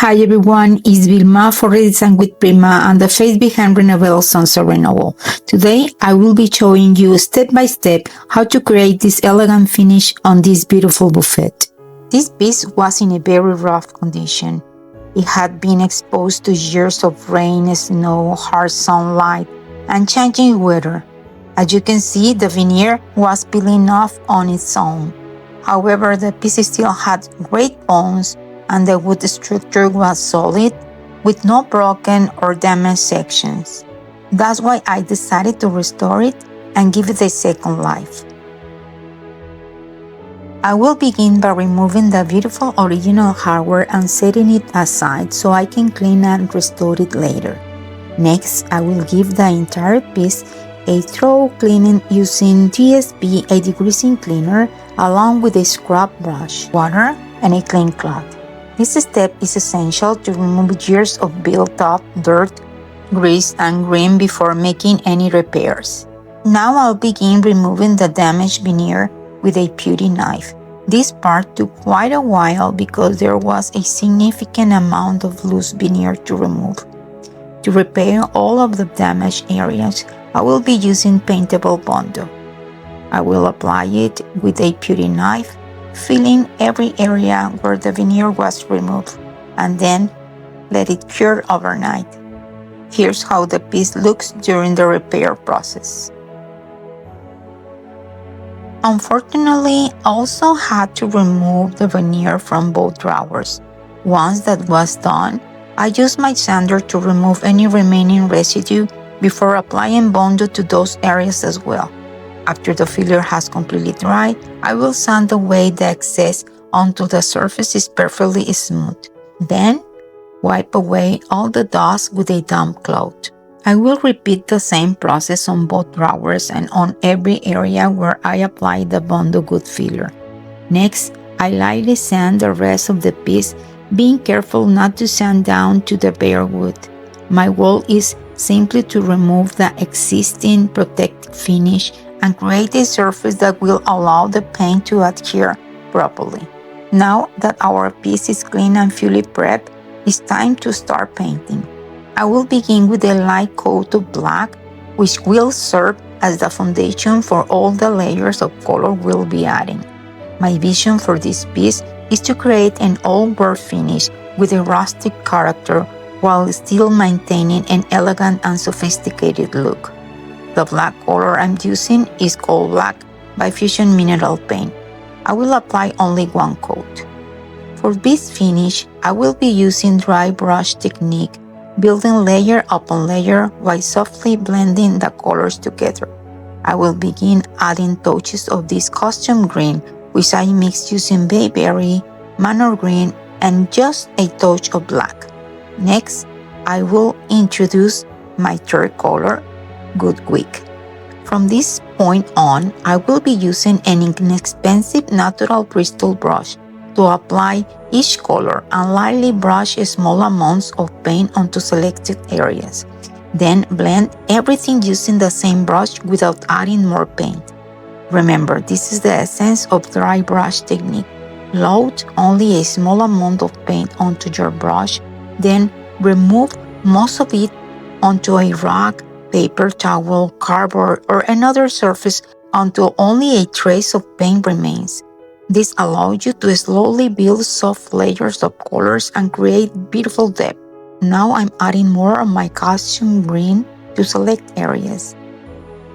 Hi everyone, it's Vilma for Redesign with Prima and the face behind Renewable Sunset Renewal. Today I will be showing you step by step how to create this elegant finish on this beautiful buffet. This piece was in a very rough condition. It had been exposed to years of rain, snow, harsh sunlight, and changing weather. As you can see, the veneer was peeling off on its own. However, the piece still had great bones and the wood structure was solid with no broken or damaged sections. That's why I decided to restore it and give it a second life. I will begin by removing the beautiful original hardware and setting it aside so I can clean and restore it later. Next, I will give the entire piece a thorough cleaning using TSP, a degreasing cleaner, along with a scrub brush, water, and a clean cloth. This step is essential to remove years of built-up dirt, grease, and grime before making any repairs. Now I'll begin removing the damaged veneer with a putty knife. This part took quite a while because there was a significant amount of loose veneer to remove. To repair all of the damaged areas, I will be using paintable Bondo. I will apply it with a putty knife, filling every area where the veneer was removed, and then let it cure overnight. Here's how the piece looks during the repair process. Unfortunately, I also had to remove the veneer from both drawers. Once that was done, I used my sander to remove any remaining residue before applying Bondo to those areas as well. After the filler has completely dried, I will sand away the excess until the surface is perfectly smooth. Then, wipe away all the dust with a damp cloth. I will repeat the same process on both drawers and on every area where I apply the Bondo Good filler. Next, I lightly sand the rest of the piece, being careful not to sand down to the bare wood. My goal is simply to remove the existing protective finish and create a surface that will allow the paint to adhere properly. Now that our piece is clean and fully prepped, it's time to start painting. I will begin with a light coat of black, which will serve as the foundation for all the layers of color we'll be adding. My vision for this piece is to create an old-world finish with a rustic character while still maintaining an elegant and sophisticated look. The black color I'm using is Coal Black by Fusion Mineral Paint. I will apply only one coat. For this finish, I will be using dry brush technique, building layer upon layer while softly blending the colors together. I will begin adding touches of this custom green, which I mix using bayberry, manor green, and just a touch of black. Next, I will introduce my third color, Good Quick. From this point on, I will be using an inexpensive natural bristle brush to apply each color and lightly brush small amounts of paint onto selected areas. Then blend everything using the same brush without adding more paint. Remember, this is the essence of dry brush technique. Load only a small amount of paint onto your brush, then remove most of it onto a rag, paper towel, cardboard, or another surface until only a trace of paint remains. This allows you to slowly build soft layers of colors and create beautiful depth. Now I'm adding more of my custom green to select areas.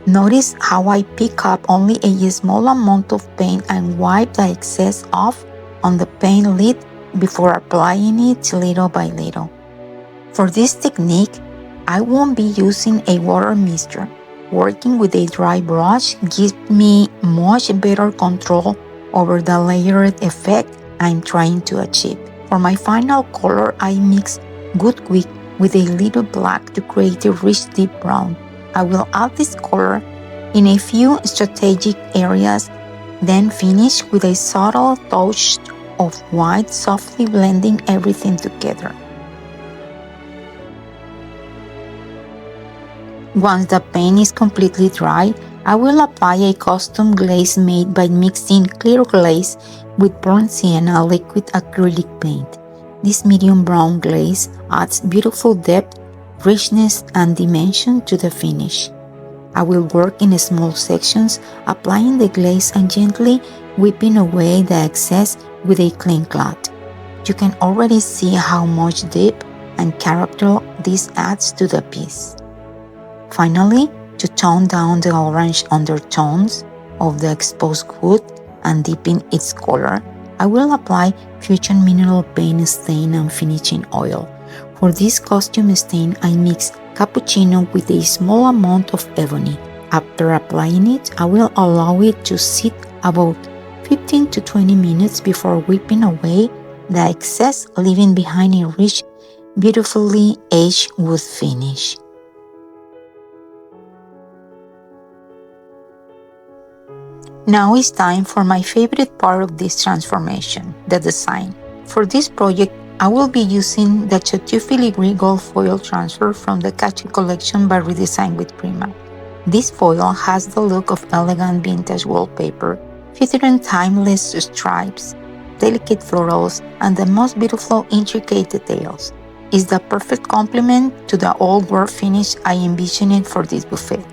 Notice how I pick up only a small amount of paint and wipe the excess off on the paint lid before applying it little by little. For this technique, I won't be using a water mixture. Working with a dry brush gives me much better control over the layered effect I'm trying to achieve. For my final color, I mix Good Quick with a little black to create a rich deep brown. I will add this color in a few strategic areas, then finish with a subtle touch of white, softly blending everything together. Once the paint is completely dry, I will apply a custom glaze made by mixing clear glaze with burnt sienna liquid acrylic paint. This medium brown glaze adds beautiful depth, richness, and dimension to the finish. I will work in small sections, applying the glaze and gently whipping away the excess with a clean cloth. You can already see how much depth and character this adds to the piece. Finally, to tone down the orange undertones of the exposed wood and deepen its color, I will apply Fusion Mineral Paint Stain and Finishing Oil. For this costume stain, I mix cappuccino with a small amount of ebony. After applying it, I will allow it to sit about 15 to 20 minutes before whipping away the excess, leaving behind a rich, beautifully aged wood finish. Now it's time for my favorite part of this transformation, the design. For this project, I will be using the Chateau Filigree gold foil transfer from the Kacha Collection by Redesign-Get Prima. This foil has the look of elegant vintage wallpaper, featuring timeless stripes, delicate florals, and the most beautiful intricate details. It's the perfect complement to the old-world finish I envisioned for this buffet.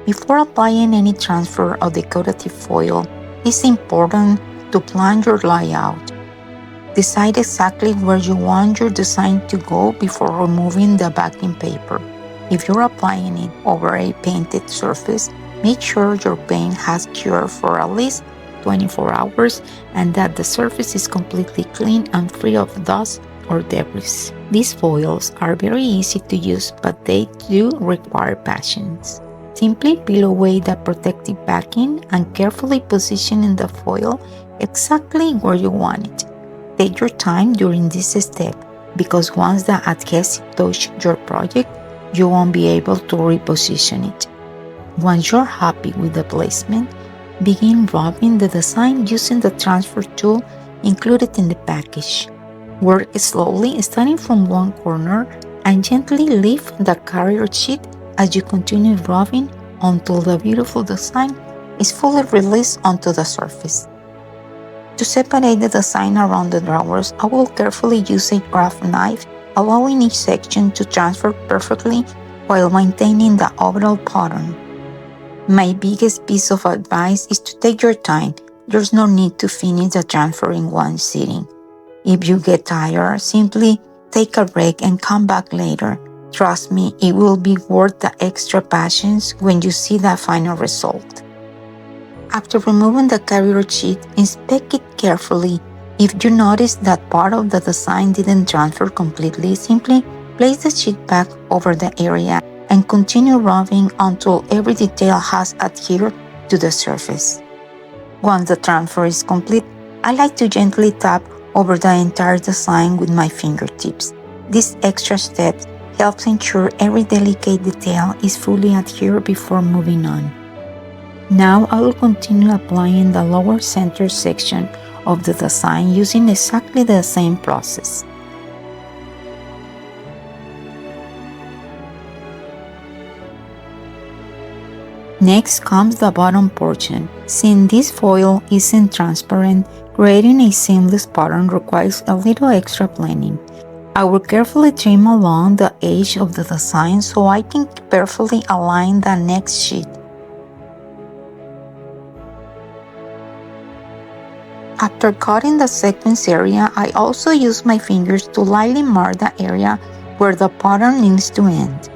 Before applying any transfer of decorative foil, it's important to plan your layout. Decide exactly where you want your design to go before removing the backing paper. If you're applying it over a painted surface, make sure your paint has cured for at least 24 hours and that the surface is completely clean and free of dust or debris. These foils are very easy to use, but they do require patience. Simply peel away the protective backing and carefully position the foil exactly where you want it. Take your time during this step because once the adhesive touches your project, you won't be able to reposition it. Once you're happy with the placement, begin rubbing the design using the transfer tool included in the package. Work slowly starting from one corner and gently lift the carrier sheet as you continue rubbing until the beautiful design is fully released onto the surface. To separate the design around the drawers, I will carefully use a craft knife, allowing each section to transfer perfectly while maintaining the overall pattern. My biggest piece of advice is to take your time. There's no need to finish the transfer in one sitting. If you get tired, simply take a break and come back later. Trust me, it will be worth the extra patience when you see the final result. After removing the carrier sheet, inspect it carefully. If you notice that part of the design didn't transfer completely, simply place the sheet back over the area and continue rubbing until every detail has adhered to the surface. Once the transfer is complete, I like to gently tap over the entire design with my fingertips. This extra step helps ensure every delicate detail is fully adhered before moving on. Now I will continue applying the lower center section of the design using exactly the same process. Next comes the bottom portion. Since this foil isn't transparent, creating a seamless pattern requires a little extra planning. I will carefully trim along the edge of the design so I can perfectly align the next sheet. After cutting the sequence area, I also use my fingers to lightly mark the area where the pattern needs to end.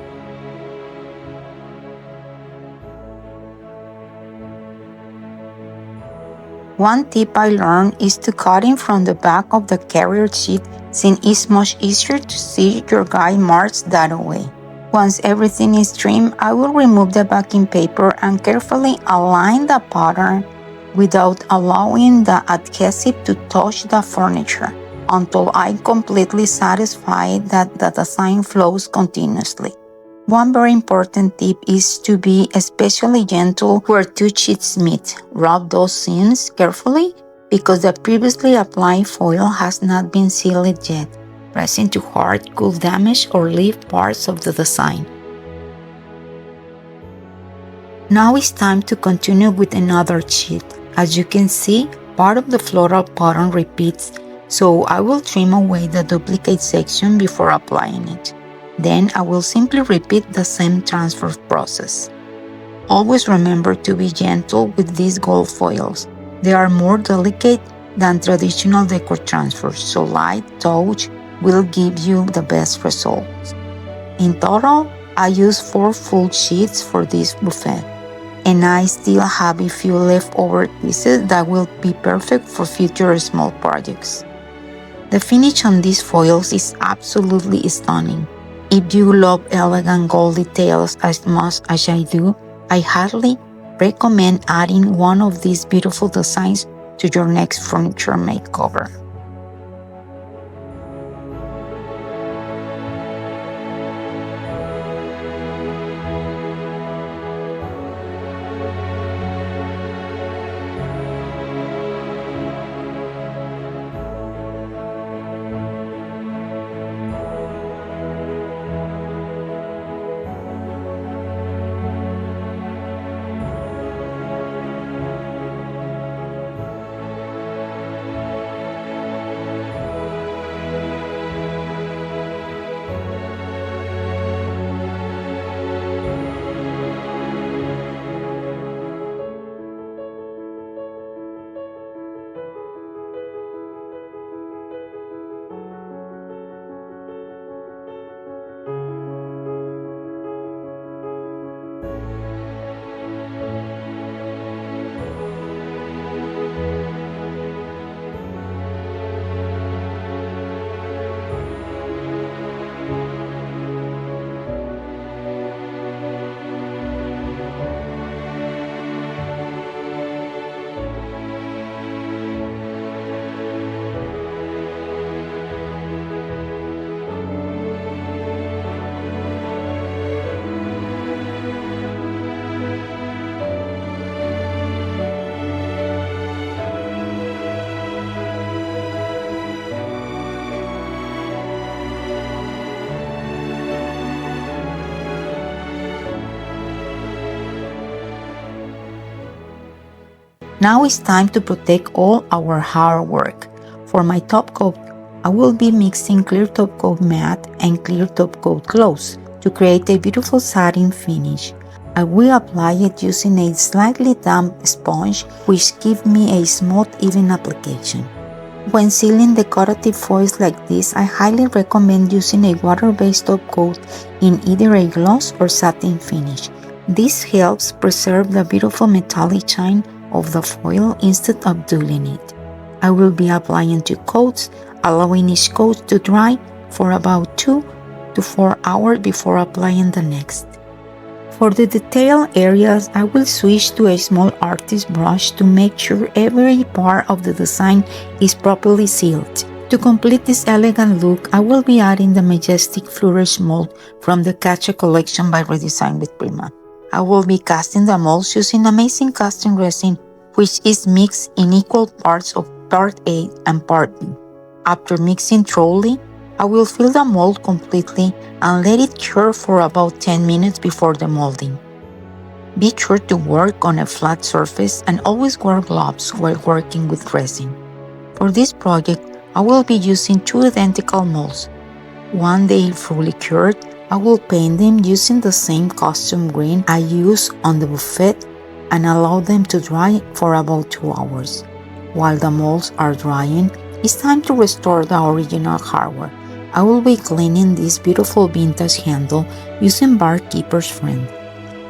One tip I learned is to cut in from the back of the carrier sheet since it's much easier to see your guide marks that way. Once everything is trimmed, I will remove the backing paper and carefully align the pattern without allowing the adhesive to touch the furniture until I'm completely satisfied that the design flows continuously. One very important tip is to be especially gentle where two sheets meet. Rub those seams carefully because the previously applied foil has not been sealed yet. Pressing too hard could damage or leave parts of the design. Now it's time to continue with another sheet. As you can see, part of the floral pattern repeats, So I will trim away the duplicate section before applying it. Then I will simply repeat the same transfer process. Always remember to be gentle with these gold foils. They are more delicate than traditional decor transfers, so light touch will give you the best results. In total, I used 4 full sheets for this buffet, and I still have a few leftover pieces that will be perfect for future small projects. The finish on these foils is absolutely stunning. If you love elegant gold details as much as I do, I highly recommend adding one of these beautiful designs to your next furniture makeover. Now it's time to protect all our hard work. For my top coat, I will be mixing clear top coat matte and clear top coat gloss to create a beautiful satin finish. I will apply it using a slightly damp sponge, which gives me a smooth, even application. When sealing decorative foils like this, I highly recommend using a water-based top coat in either a gloss or satin finish. This helps preserve the beautiful metallic shine of the foil instead of dulling it. I will be applying 2 coats, allowing each coat to dry for about 2 to 4 hours before applying the next. For the detail areas, I will switch to a small artist brush to make sure every part of the design is properly sealed. To complete this elegant look, I will be adding the Majestic Flourish mold from the Kacha Collection by Redesign with Prima. I will be casting the molds using amazing casting resin, which is mixed in equal parts of part A and part B. After mixing thoroughly, I will fill the mold completely and let it cure for about 10 minutes before the molding. Be sure to work on a flat surface and always wear gloves while working with resin. For this project, I will be using 2 identical molds. One day fully cured, I will paint them using the same custom green I used on the buffet and allow them to dry for about 2 hours. While the molds are drying, it's time to restore the original hardware. I will be cleaning this beautiful vintage handle using Barkeeper's Friend.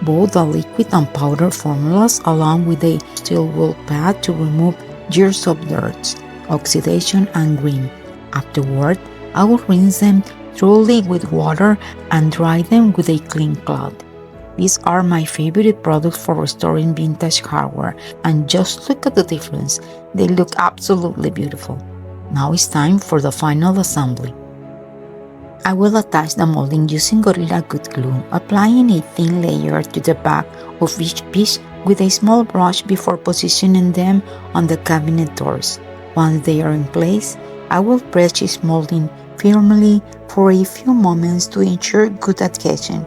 Both the liquid and powder formulas along with a steel wool pad to remove years of dirt, oxidation and green. Afterward, I will rinse them thoroughly with water and dry them with a clean cloth. These are my favorite products for restoring vintage hardware, and just look at the difference. They look absolutely beautiful. Now it's time for the final assembly. I will attach the molding using Gorilla Good Glue, applying a thin layer to the back of each piece with a small brush before positioning them on the cabinet doors. Once they are in place, I will press each molding firmly for a few moments to ensure good adhesion.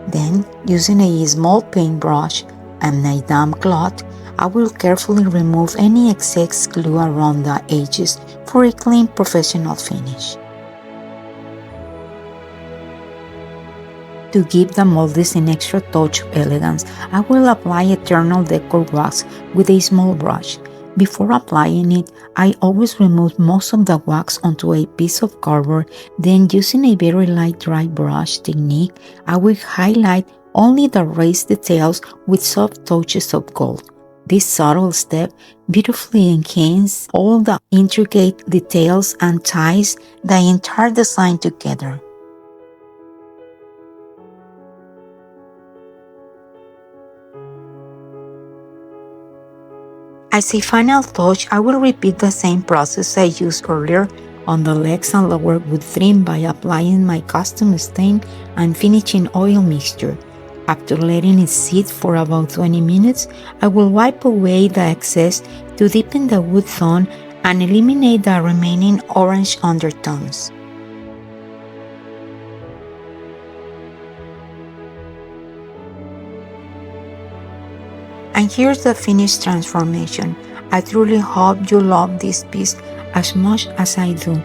Then, using a small paintbrush and a damp cloth, I will carefully remove any excess glue around the edges for a clean professional finish. To give the Moulds an extra touch of elegance, I will apply Eternal Decor Wax with a small brush. Before applying it, I always remove most of the wax onto a piece of cardboard, then using a very light dry brush technique, I will highlight only the raised details with soft touches of gold. This subtle step beautifully enhances all the intricate details and ties the entire design together. As a final touch, I will repeat the same process I used earlier on the legs and lower wood trim by applying my custom stain and finishing oil mixture. After letting it sit for about 20 minutes, I will wipe away the excess to deepen the wood tone and eliminate the remaining orange undertones. And here's the finished transformation. I truly hope you love this piece as much as I do.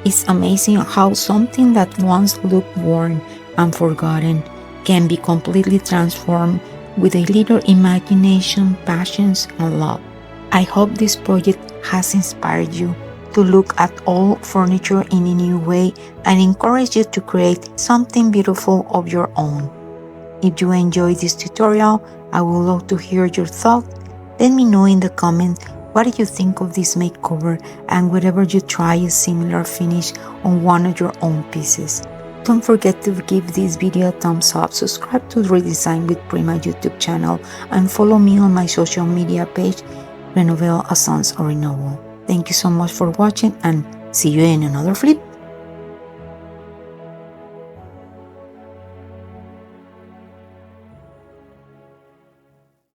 It's amazing how something that once looked worn and forgotten can be completely transformed with a little imagination, passions, and love. I hope this project has inspired you to look at old furniture in a new way and encourage you to create something beautiful of your own. If you enjoyed this tutorial, I would love to hear your thoughts. Let me know in the comments what do you think of this makeover and whether you try a similar finish on one of your own pieces. Don't forget to give this video a thumbs up, subscribe to Redesign with Prima YouTube channel, and follow me on my social media page, Renovel a Sons or Renovo. Thank you so much for watching and see you in another flip.